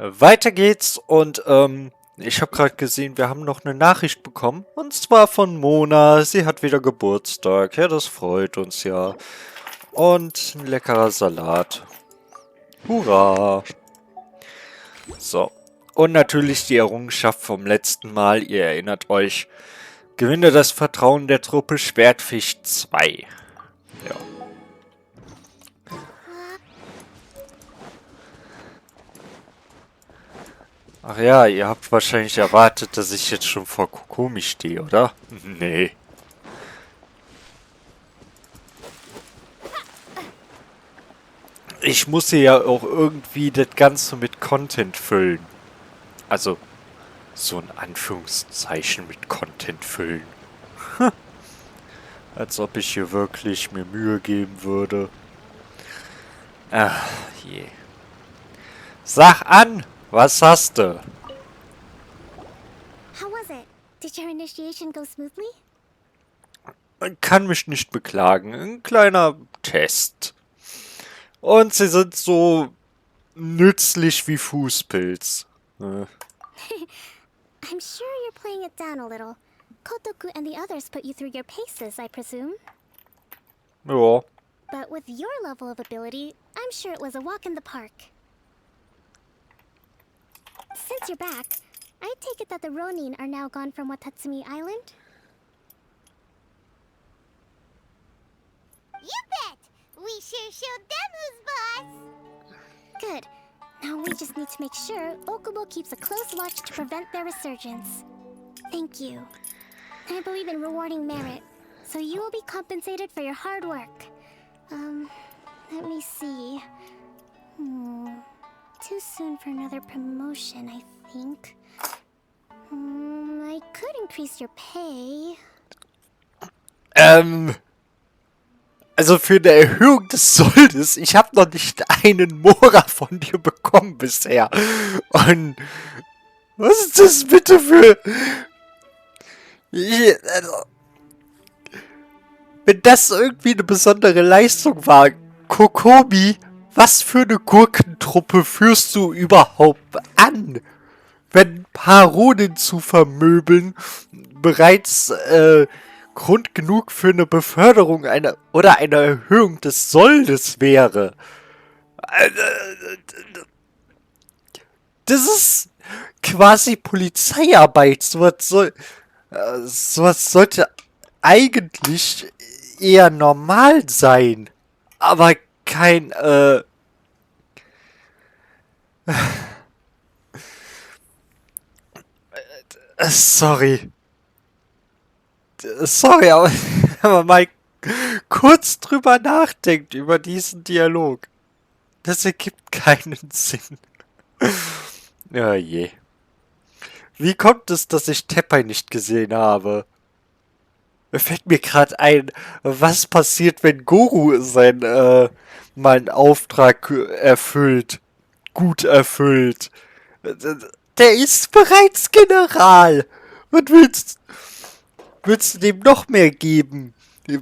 Weiter geht's und ich habe gerade gesehen, wir haben noch eine Nachricht bekommen und zwar von Mona. Sie hat wieder Geburtstag. Ja, das freut uns ja. Und ein leckerer Salat. Hurra! So. Und natürlich die Errungenschaft vom letzten Mal. Ihr erinnert euch. Gewinne das Vertrauen der Truppe Schwertfisch 2. Ja. Ach ja, ihr habt wahrscheinlich erwartet, dass ich jetzt schon vor Kokomi stehe, oder? Nee. Ich muss hier ja auch irgendwie das Ganze mit Content füllen. Also, so ein Anführungszeichen mit Content füllen. Als ob ich hier wirklich mir Mühe geben würde. Ach je. Sag an, was hast du? How was it? Did your initiation go smoothly? Man kann mich nicht beklagen. Ein kleiner Test. Und sie sind so nützlich wie Fußpilz. I'm sure you're playing it down a little. Kotoku and the others put you through your paces, I presume. Ja. But with your level of ability, I'm sure it was a walk in the park. Since you're back, I take it that the Ronin are now gone from Watatsumi Island? You bet! We sure showed them who's boss! Good. Now we just need to make sure Okubo keeps a close watch to prevent their resurgence. Thank you. I believe in rewarding merit, so you will be compensated for your hard work. Let me see. Too soon for another promotion, I think. I could increase your pay. Also für eine Erhöhung des Soldes, ich habe noch nicht einen Mora von dir bekommen bisher. Und was ist das bitte für... wenn das irgendwie eine besondere Leistung war, Kokomi, was für eine Gurkentruppe führst du überhaupt an? Wenn ein paar Runen zu vermöbeln bereits Grund genug für eine Beförderung oder eine Erhöhung des Soldes wäre. Das ist quasi Polizeiarbeit. Sowas sollte eigentlich eher normal sein. Aber kein, sorry. Sorry, aber wenn man mal kurz drüber nachdenkt, über diesen Dialog. Das ergibt keinen Sinn. Ja je. Wie kommt es, dass ich Teppei nicht gesehen habe? Fällt mir gerade ein, was passiert, wenn Goro meinen Auftrag erfüllt. Gut erfüllt. Der ist bereits General. Und willst du dem noch mehr geben?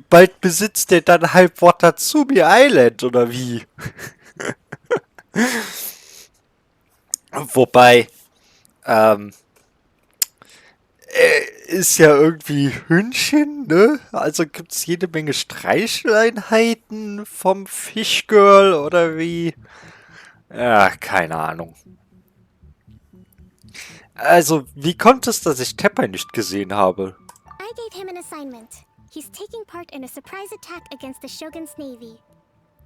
Bald besitzt er dann halb Watatsumi Island, oder wie? Wobei, er ist ja irgendwie Hündchen, ne? Also gibt's jede Menge Streicheleinheiten vom Fischgirl, oder wie? Ja, keine Ahnung. Also, wie kommt es, dass ich Teppei nicht gesehen habe? I gave him an assignment. He's taking part in a surprise attack against the Shogun's navy.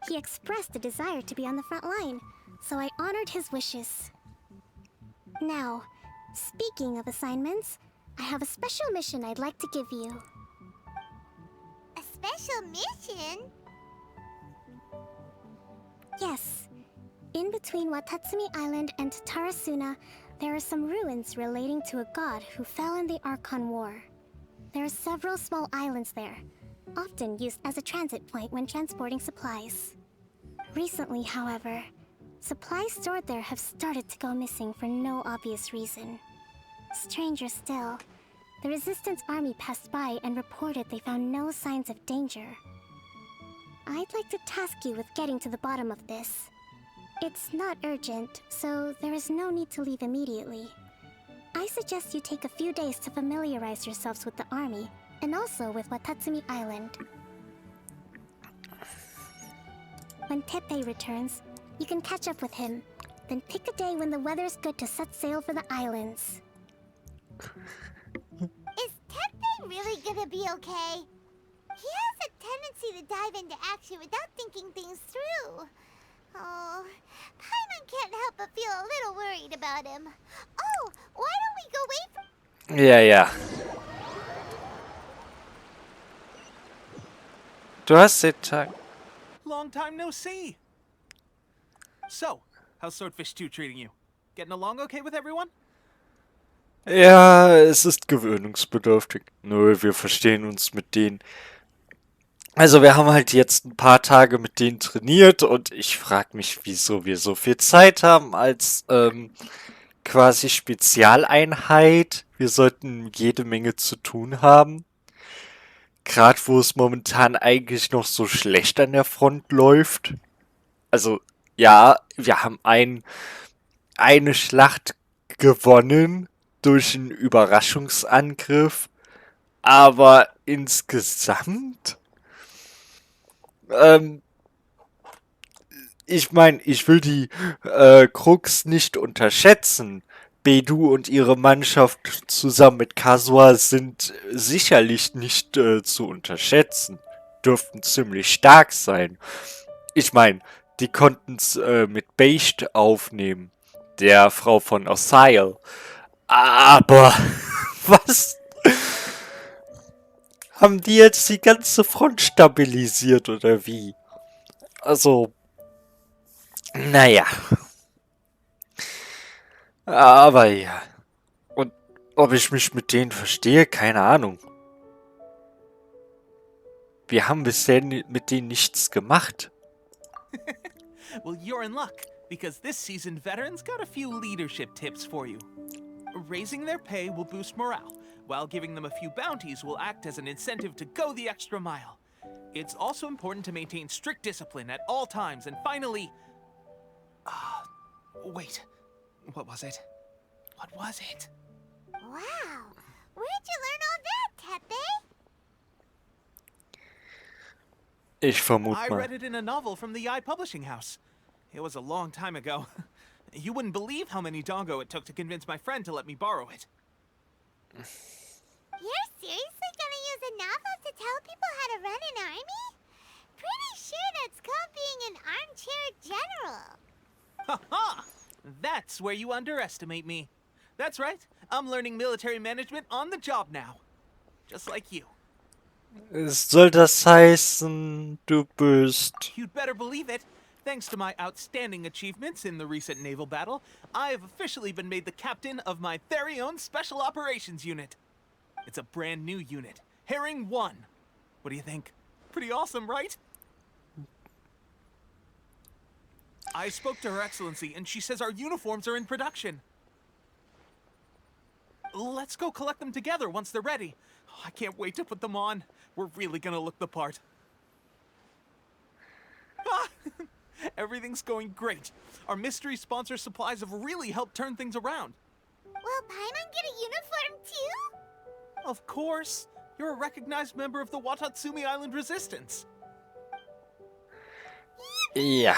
He expressed a desire to be on the front line, so I honored his wishes. Now, speaking of assignments, I have a special mission I'd like to give you. A special mission? Yes. In between Watatsumi Island and Tarasuna, there are some ruins relating to a god who fell in the Archon War. There are several small islands there, often used as a transit point when transporting supplies. Recently, however, supplies stored there have started to go missing for no obvious reason. Stranger still, the Resistance army passed by and reported they found no signs of danger. I'd like to task you with getting to the bottom of this. It's not urgent, so there is no need to leave immediately. I suggest you take a few days to familiarize yourselves with the army, and also with Watatsumi Island. When Teppei returns, you can catch up with him. Then pick a day when the weather's good to set sail for the islands. Is Teppei really gonna be okay? He has a tendency to dive into action without thinking things through. Oh, Paimon can't help but feel a little worried about him. Oh, why don't we go wait for... Ja, ja. Du hast den Tag. Long time no see. So, how's Swordfish 2 treating you? Getting along okay with everyone? Ja, es ist gewöhnungsbedürftig. Nö, wir verstehen uns mit denen. Also wir haben halt jetzt ein paar Tage mit denen trainiert und ich frage mich, wieso wir so viel Zeit haben als quasi Spezialeinheit. Wir sollten jede Menge zu tun haben. Gerade wo es momentan eigentlich noch so schlecht an der Front läuft. Also ja, wir haben eine Schlacht gewonnen durch einen Überraschungsangriff. Aber insgesamt... ich meine, ich will die Crux nicht unterschätzen. Beidou und ihre Mannschaft zusammen mit Kazuha sind sicherlich nicht zu unterschätzen. Dürften ziemlich stark sein. Ich meine, die konnten es mit Beicht aufnehmen, der Frau von Osail. Aber was? Haben die jetzt die ganze Front stabilisiert oder wie? Also, naja. Aber ja. Und ob ich mich mit denen verstehe, keine Ahnung. Wir haben bisher mit denen nichts gemacht. Well, you're in luck, because this season veterans got a few leadership tips for you. Raising their pay will boost morale, while giving them a few bounties will act as an incentive to go the extra mile. It's also important to maintain strict discipline at all times, and finally... wait. What was it? What was it? Wow, where'd you learn all that, Teppei? Ich vermute I mal. read it in a novel from the Publishing House. It was a long time ago. You wouldn't believe how many dongo it took to convince my friend to let me borrow it. You're seriously gonna use a novel to tell people how to run an army? Pretty sure that's called being an armchair general. Ha-ha! That's where you underestimate me. That's right. I'm learning military management on the job now. Just like you. Soll das heißen, du bist... You'd better believe it. Thanks to my outstanding achievements in the recent naval battle, I have officially been made the captain of my very own Special Operations Unit. It's a brand new unit, Herring 1. What do you think? Pretty awesome, right? I spoke to Her Excellency, and she says our uniforms are in production. Let's go collect them together once they're ready. I can't wait to put them on. We're really gonna look the part. Ah! Everything's going great. Our mystery sponsor supplies have really helped turn things around. Will Paimon get a uniform too? Of course. You're a recognized member of the Watatsumi Island Resistance. Ja.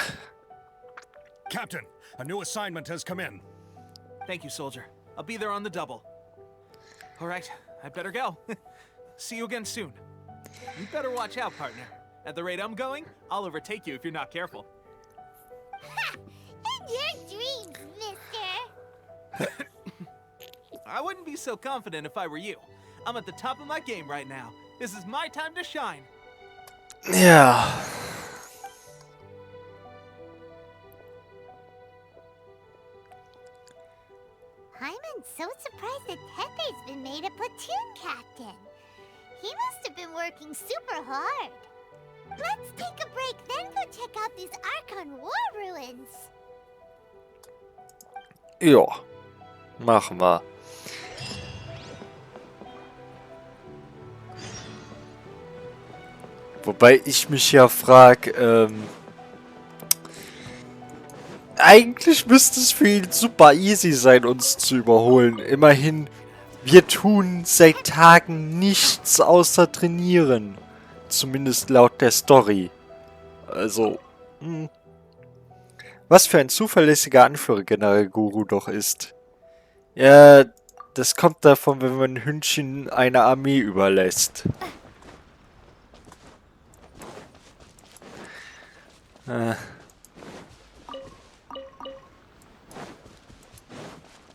Captain, a new assignment has come in. Thank you, soldier. I'll be there on the double. All right, I better go. See you again soon. You better watch out, partner. At the rate I'm going, I'll overtake you if you're not careful. Ha! In your dreams, mister! I wouldn't be so confident if I were you. I'm at the top of my game right now. This is my time to shine. Ja. Paimon's so surprised that Teppei's been made a platoon captain. He must have been working super hard. Let's take a break, then go check out these Archon War ruins. Ja. Machen wir. Wobei ich mich ja frage, eigentlich müsste es für ihn super easy sein, uns zu überholen. Immerhin, wir tun seit Tagen nichts außer trainieren. Zumindest laut der Story. Also, was für ein zuverlässiger Anführer General Guru doch ist. Ja, das kommt davon, wenn man Hündchen eine Armee überlässt.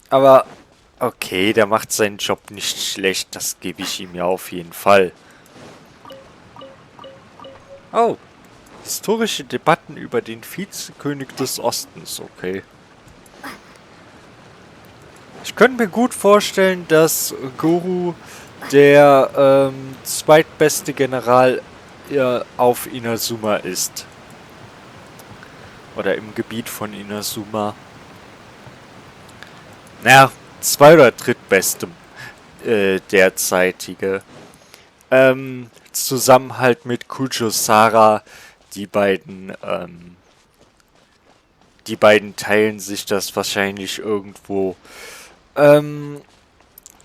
Aber, okay, der macht seinen Job nicht schlecht, das gebe ich ihm ja auf jeden Fall. Oh, historische Debatten über den Vizekönig des Ostens, okay. Ich könnte mir gut vorstellen, dass Guru der zweitbeste General auf Inazuma ist. Oder im Gebiet von Inazuma. Naja, zwei- oder drittbeste derzeitige. Zusammen halt mit Kujo-Sara, die beiden teilen sich das wahrscheinlich irgendwo.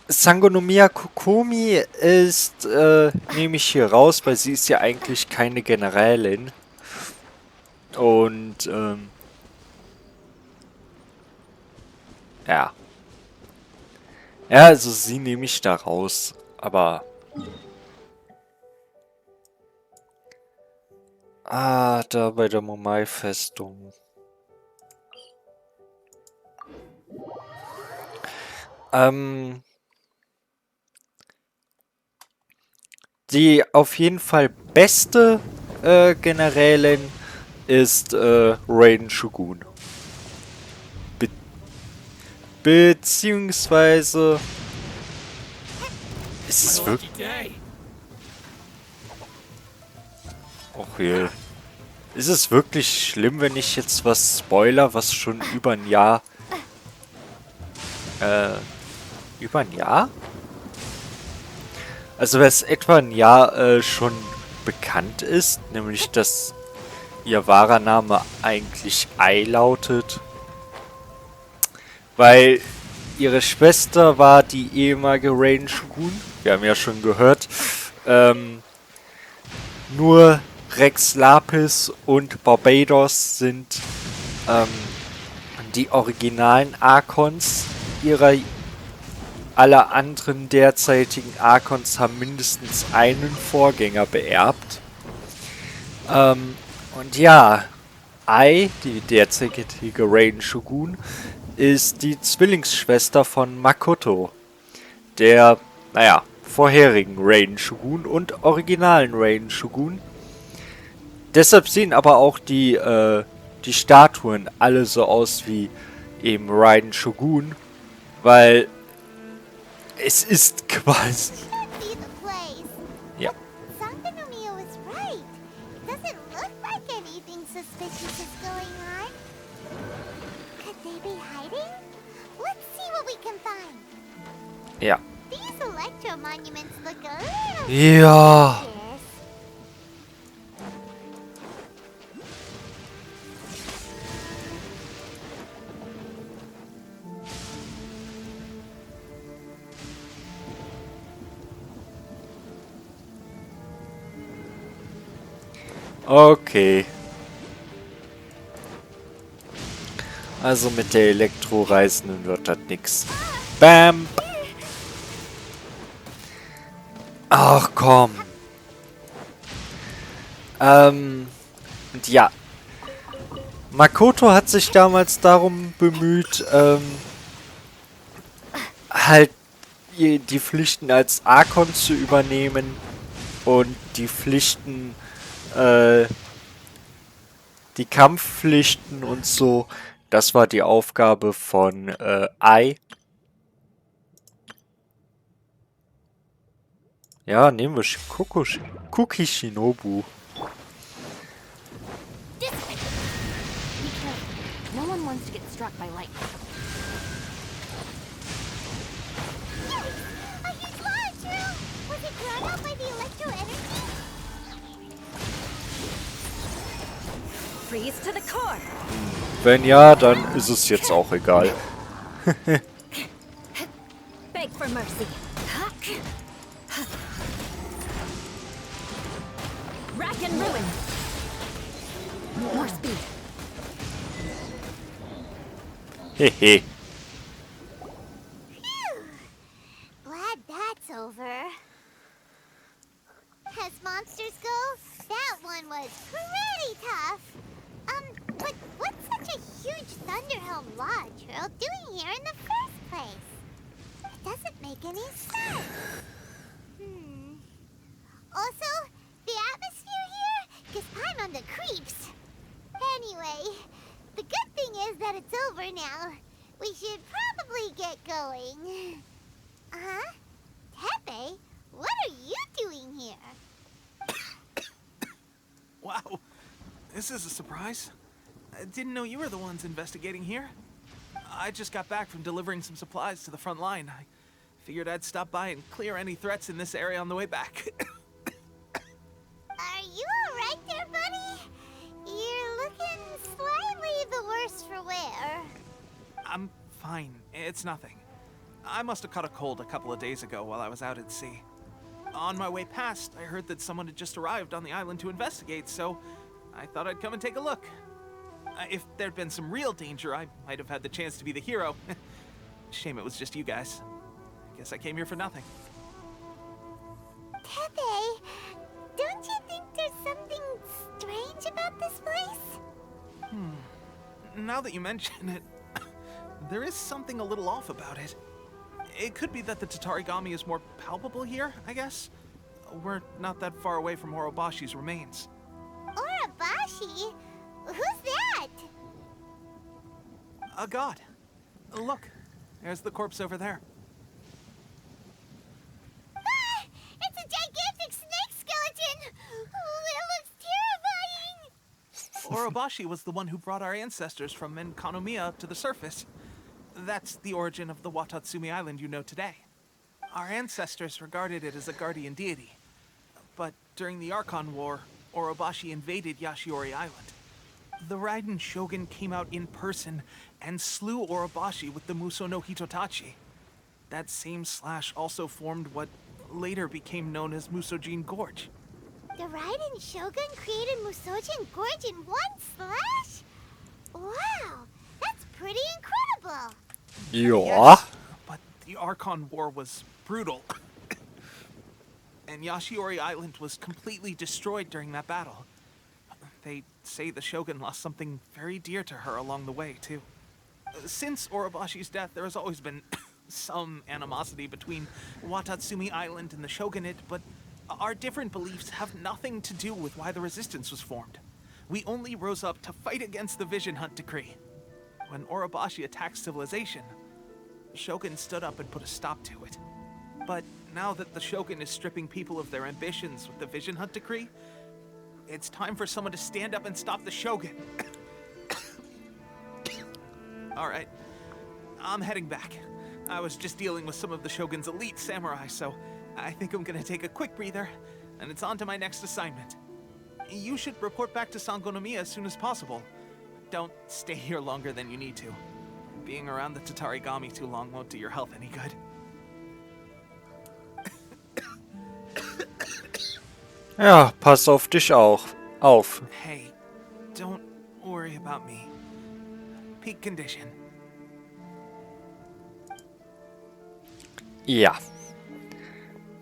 Sangonomiya Kokomi ist, nehme ich hier raus, weil sie ist ja eigentlich keine Generälin. Und, ja. Ja, also sie nehme ich da raus, aber... Ah, da bei der Momai-Festung. Die auf jeden Fall beste Generälin ist Raiden Shogun. Beziehungsweise ist es wirklich... Och je. Ist es wirklich schlimm, wenn ich jetzt was spoiler, was schon über ein Jahr... über ein Jahr? Also was etwa ein Jahr schon bekannt ist, nämlich dass ihr wahrer Name eigentlich Ai lautet. Weil ihre Schwester war die ehemalige Raiden Shogun. Wir haben ja schon gehört. Nur Rex Lapis und Barbados sind die originalen Archons. Alle anderen derzeitigen Archons haben mindestens einen Vorgänger beerbt. Und ja, Ai, die derzeitige Raiden Shogun, ist die Zwillingsschwester von Makoto, der, naja, vorherigen Raiden Shogun und originalen Raiden Shogun. Deshalb sehen aber auch die Statuen alle so aus wie eben Raiden Shogun, weil es ist quasi... Ja. Sangonomiya was right. It doesn't look like anything suspicious is going on. Could they be hiding? Let's see what we can find. Ja. These electro monuments look a little Ja. suspicious. Okay. Also mit der Elektroreisenden wird das nix. Bam! Ach komm. Und ja. Makoto hat sich damals darum bemüht, halt die Pflichten als Archon zu übernehmen und die Pflichten, die Kampfpflichten und so. Das war die Aufgabe von Ai. Ja, nehmen wir Kuki Shinobu. No one wants to get struck by lightning. A huge launch! Was it drawn out by the electro energy? Freeze to the core. Wenn ja, dann ist es jetzt auch egal. Beg for mercy. Rack and ruin. More speed. Hehe. Glad that's over. As monsters go, that one was pretty tough. But what's such a huge Thunderhelm Lodge Earl doing here in the first place? It doesn't make any sense. Also, the atmosphere here gives Paimon the creeps. Anyway, the good thing is that it's over now. We should probably get going. Huh? Tepe, what are you doing here? Wow, this is a surprise. I didn't know you were the ones investigating here. I just got back from delivering some supplies to the front line. I figured I'd stop by and clear any threats in this area on the way back. Are you alright there, buddy? You're looking slightly the worse for wear. I'm fine. It's nothing. I must have caught a cold a couple of days ago while I was out at sea. On my way past, I heard that someone had just arrived on the island to investigate, so I thought I'd come and take a look. If there'd been some real danger, I might have had the chance to be the hero. Shame it was just you guys. Guess I came here for nothing. Tepe, don't you think there's something strange about this place? Now that you mention it, there is something a little off about it. It could be that the Tatarigami is more palpable here, I guess. We're not that far away from Orobashi's remains. Orobashi? Who's that? A god. Look, there's the corpse over there. Ah! It's a gigantic snake skeleton! Oh, it looks terrifying! Orobashi was the one who brought our ancestors from Menkanomiya to the surface. That's the origin of the Watatsumi Island you know today. Our ancestors regarded it as a guardian deity. But during the Archon War, Orobashi invaded Yashiori Island. The Raiden Shogun came out in person and slew Orobashi with the Muso no Hitotachi. That same slash also formed what later became known as Musojin Gorge. The Raiden Shogun created Musojin Gorge in one slash? Wow, that's pretty incredible! Ja. Yes, but the Archon War was brutal. And Yashiori Island was completely destroyed during that battle. They say the Shogun lost something very dear to her along the way, too. Since Orobashi's death, there has always been some animosity between Watatsumi Island and the Shogunate, but our different beliefs have nothing to do with why the resistance was formed. We only rose up to fight against the Vision Hunt Decree. When Orobashi attacked civilization, the Shogun stood up and put a stop to it. But now that the Shogun is stripping people of their ambitions with the Vision Hunt Decree, it's time for someone to stand up and stop the Shogun. Alright, I'm heading back. I was just dealing with some of the Shogun's elite samurai, so I think I'm gonna take a quick breather, and it's on to my next assignment. You should report back to Sangonomiya as soon as possible. Don't stay here longer than you need to. Being around the Tatarigami too long won't do your health any good. Ja, pass auf dich auch. Auf. Hey, don't worry about me. Peak condition. Ja.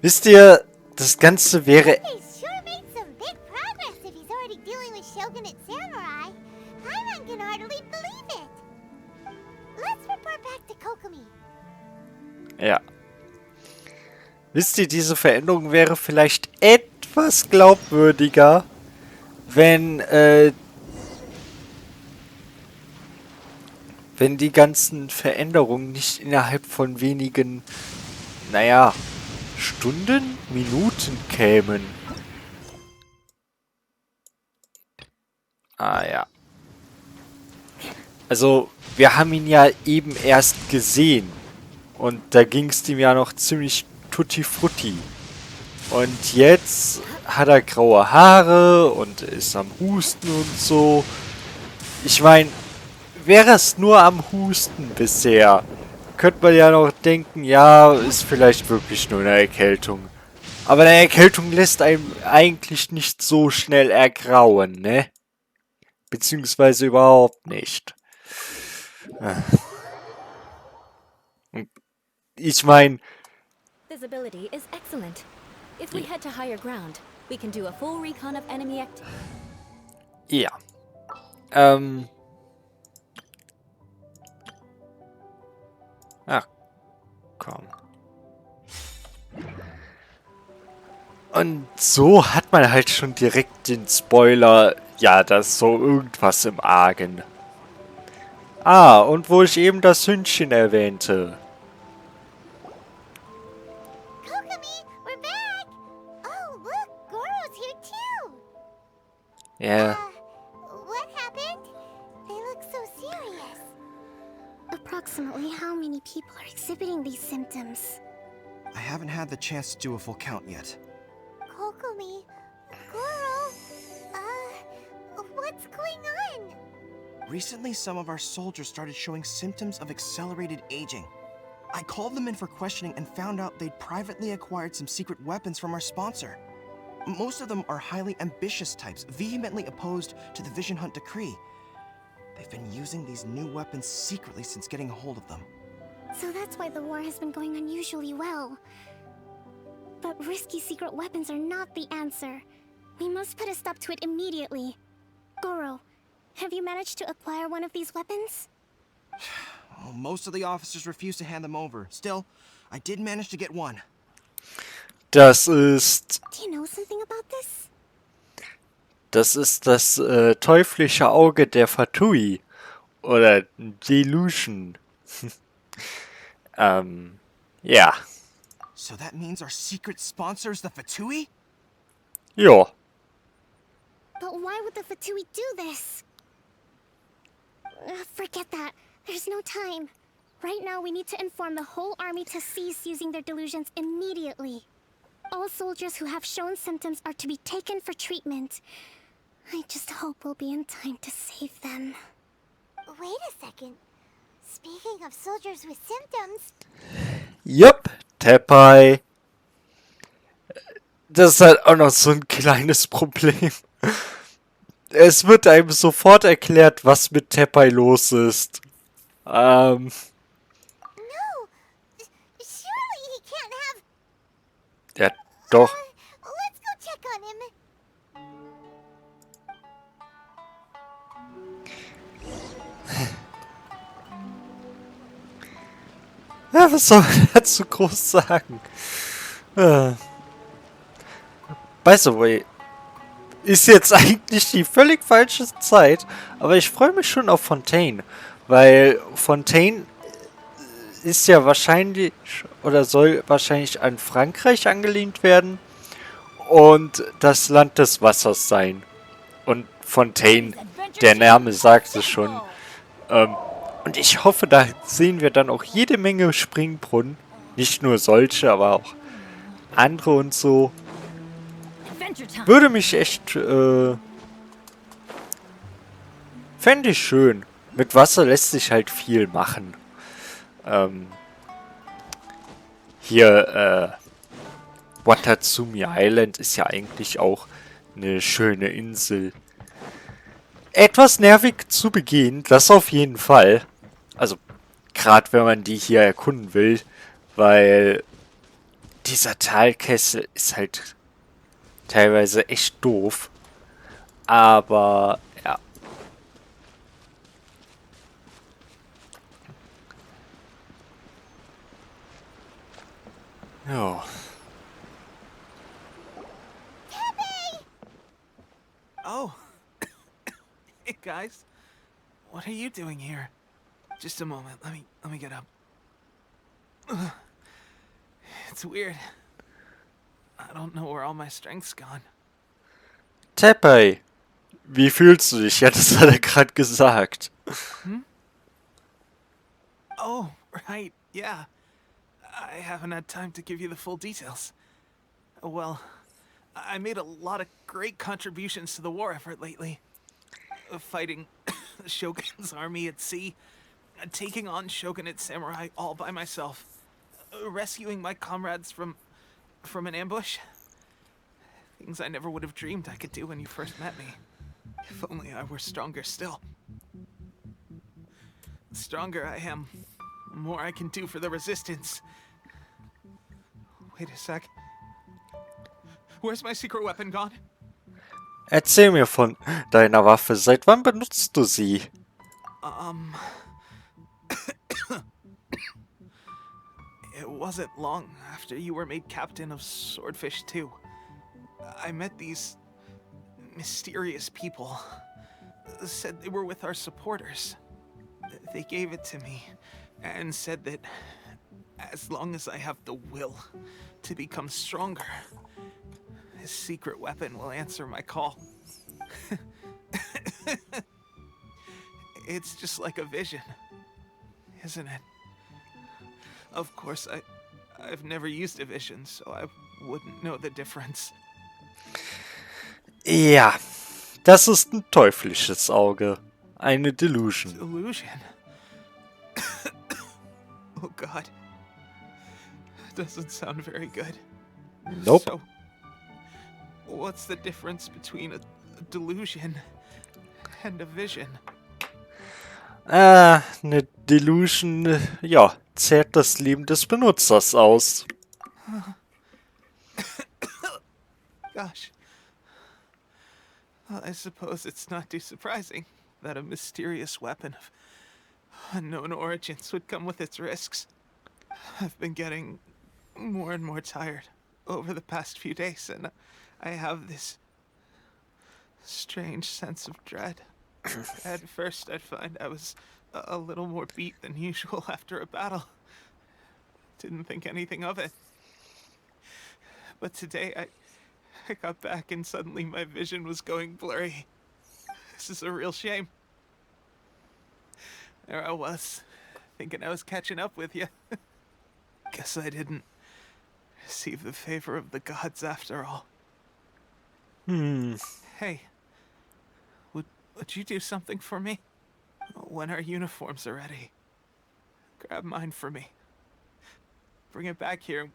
Wisst ihr, das Ganze wäre... He sure made some big progress if he's already dealing with Shogunate samurai. Paimon can hardly believe it. Let's report back to Kokomi. Ja. Wisst ihr, diese Veränderung wäre vielleicht etwas glaubwürdiger, wenn die ganzen Veränderungen nicht innerhalb von wenigen, naja, Stunden, Minuten kämen. Ah ja. Also, wir haben ihn ja eben erst gesehen. Und da ging es ihm ja noch ziemlich tutti frutti. Und jetzt hat er graue Haare und ist am Husten und so. Ich meine, wäre es nur am Husten bisher, könnte man ja noch denken, ja, ist vielleicht wirklich nur eine Erkältung. Aber eine Erkältung lässt einem eigentlich nicht so schnell ergrauen, ne? Beziehungsweise überhaupt nicht. Ich meine, Visibility is excellent. If we head to higher ground, we can do a full recon of enemy activity. ja. Ach, komm. Und so hat man halt schon direkt den Spoiler, ja, da ist so irgendwas im Argen. Ah, und wo ich eben das Hündchen erwähnte. Kokomi, we're back! Oh, look, Goro's here too! Ja, What happened? They look so serious. Approximately how many people are exhibiting these symptoms? I haven't had the chance to do a full count yet. Kokomi, Goro, what's going on? Recently, some of our soldiers started showing symptoms of accelerated aging. I called them in for questioning and found out they'd privately acquired some secret weapons from our sponsor. Most of them are highly ambitious types, vehemently opposed to the Vision Hunt decree. They've been using these new weapons secretly since getting a hold of them. So that's why the war has been going unusually well. But risky secret weapons are not the answer. We must put a stop to it immediately. Goro, have you managed to acquire one of these weapons? Well, most of the officers refused to hand them over. Still, I did manage to get one. das ist... Do you know something about this? Das ist das teuflische Auge der Fatui. Oder Delusion. Ja. So that means our secret sponsor is the Fatui? Ja. But why would the Fatui do this? Forget that. There's no time. Right now, we need to inform the whole army to cease using their delusions immediately. All soldiers who have shown symptoms are to be taken for treatment. I just hope we'll be in time to save them. Wait a second. Speaking of soldiers with symptoms, Jupp, Tepai. Das ist halt auch noch so ein kleines Problem. Es wird einem sofort erklärt, was mit Tepai los ist. no! Surely he can't have... Ja, doch. Let's go check on him. Ja, was soll man dazu groß sagen? By the way, ist jetzt eigentlich die völlig falsche Zeit, aber ich freue mich schon auf Fontaine, weil Fontaine ist ja wahrscheinlich oder soll wahrscheinlich an Frankreich angelehnt werden und das Land des Wassers sein. Und Fontaine, der Name sagt es schon. Und ich hoffe, da sehen wir dann auch jede Menge Springbrunnen. Nicht nur solche, aber auch andere und so. Adventure time. Würde mich echt, fände ich schön. Mit Wasser lässt sich halt viel machen. Hier, Watatsumi Island ist ja eigentlich auch eine schöne Insel. Etwas nervig zu begehen, das auf jeden Fall. Also, gerade wenn man die hier erkunden will, weil dieser Talkessel ist halt teilweise echt doof. Aber, ja. Ja. Oh. Hey guys. What are you doing here? Just a moment. Let me get up. Ugh. It's weird. I don't know where all my strength's gone. Teppei, wie fühlst du dich? Ja, das hat er gerade gesagt. Oh, right. Yeah. I haven't had time to give you the full details. Well, I made a lot of great contributions to the war effort lately. Fighting Shogun's army at sea, taking on shogunate samurai all by myself, rescuing my comrades from an ambush. Things I never would have dreamed I could do when you first met me. If only I were stronger still. The stronger I am, the more I can do for the resistance. Wait a sec. Where's my secret weapon gone? Erzähl mir von deiner Waffe. Seit wann benutzt du sie? It wasn't long after you were made captain of Swordfish 2. I met these mysterious people. Said they were with our supporters. They gave it to me and said that as long as I have the will to become stronger, this secret weapon will answer my call. It's just like a vision, isn't it? Of course, I've never used a vision, so I wouldn't know the difference. Ja, das ist ein teuflisches Auge. Eine Delusion. Delusion? Oh god. Doesn't sound very good. Nope. So, what's the difference between a delusion and a vision? Eine Delusion, ja, zehrt das Leben des Benutzers aus. Gosh. Well, I suppose it's not too surprising that a mysterious weapon of unknown origins would come with its risks. I've been getting more and more tired over the past few days, and I have this strange sense of dread. At first, I'd find I was a little more beat than usual after a battle. Didn't think anything of it. But today, I got back and suddenly my vision was going blurry. This is a real shame. There I was, thinking I was catching up with you. Guess I didn't receive the favor of the gods after all. Hey, would you do something for me? When our uniforms are ready, grab mine for me. Bring it back here,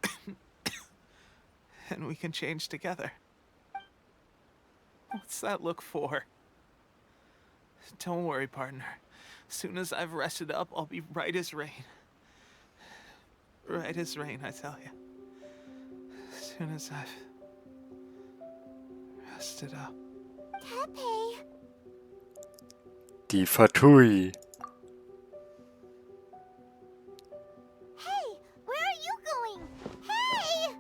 and we can change together. What's that look for? Don't worry, partner. As soon as I've rested up, I'll be right as rain. Right as rain, I tell you. As soon as I've rested up. Tepe! Die Fatui. Hey, where are you going? Hey!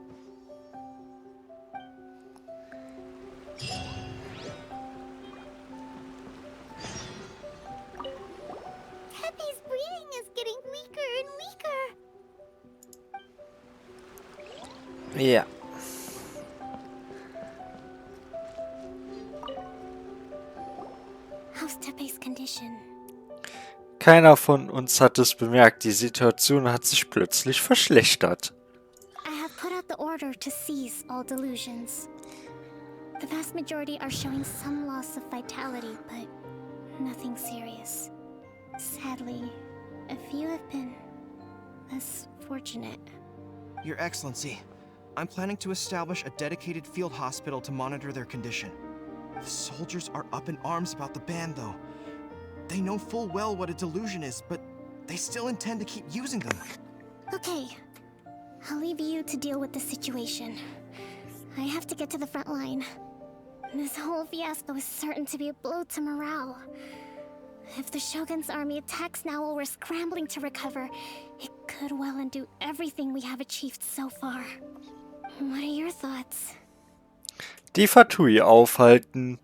Tepe's breathing is getting weaker and weaker. Ja. How's Tepe's condition? Keiner von uns hat es bemerkt. Die Situation hat sich plötzlich verschlechtert. I have put out the order to seize all delusions. The vast majority are showing some loss of vitality, but nothing serious. Sadly, a few have been less fortunate. Your Excellency, I'm planning to establish a dedicated field hospital to monitor their condition. The soldiers are up in arms about the ban, though. They know full well what a delusion is, but they still intend to keep using them. Okay, I'll leave you to deal with the situation. I have to get to the front line. This whole fiasco is certain to be a blow to morale. If the Shogun's army attacks now while we're scrambling to recover, it could well undo everything we have achieved so far. What are your thoughts? Die Fatui aufhalten.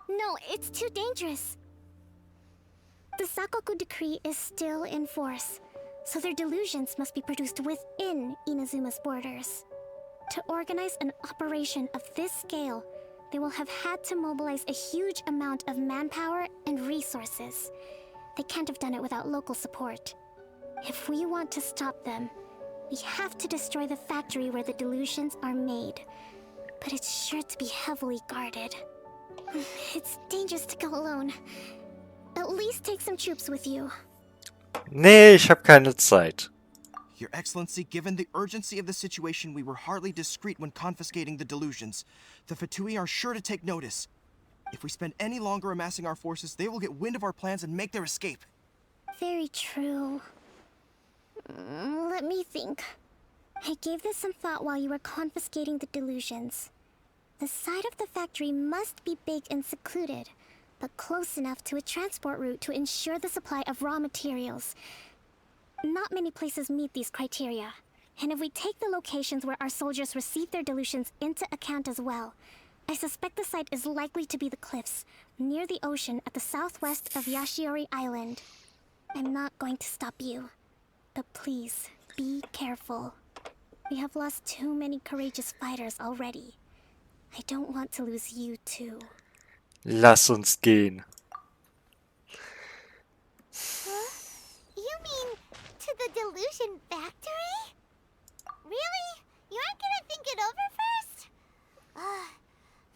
No, it's too dangerous. The Sakoku decree is still in force, so their delusions must be produced within Inazuma's borders. To organize an operation of this scale, they will have had to mobilize a huge amount of manpower and resources. They can't have done it without local support. If we want to stop them, we have to destroy the factory where the delusions are made. But it's sure to be heavily guarded. It's dangerous to go alone. At least take some troops with you. Nee, ich habe keine Zeit. Your Excellency, given the urgency of the situation, we were hardly discreet when confiscating the delusions. The Fatui are sure to take notice. If we spend any longer amassing our forces, they will get wind of our plans and make their escape. Very true. Let me think. I gave this some thought while you were confiscating the delusions. The side of the factory must be big and secluded, but close enough to a transport route to ensure the supply of raw materials. Not many places meet these criteria, and if we take the locations where our soldiers receive their delusions into account as well, I suspect the site is likely to be the cliffs, near the ocean at the southwest of Yashiori Island. I'm not going to stop you, but please, be careful. We have lost too many courageous fighters already. I don't want to lose you too. Lass uns gehen. Huh? You mean to the delusion factory? Really? You aren't gonna think it over first?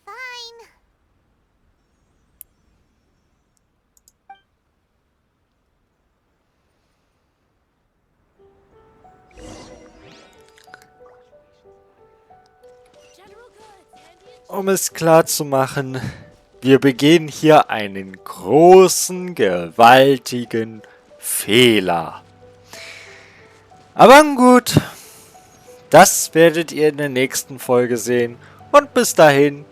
Fine. Um es klar zu machen, wir begehen hier einen großen, gewaltigen Fehler. Aber gut, das werdet ihr in der nächsten Folge sehen. Und bis dahin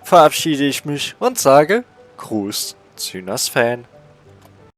verabschiede ich mich und sage Gruß, Zynas Fan.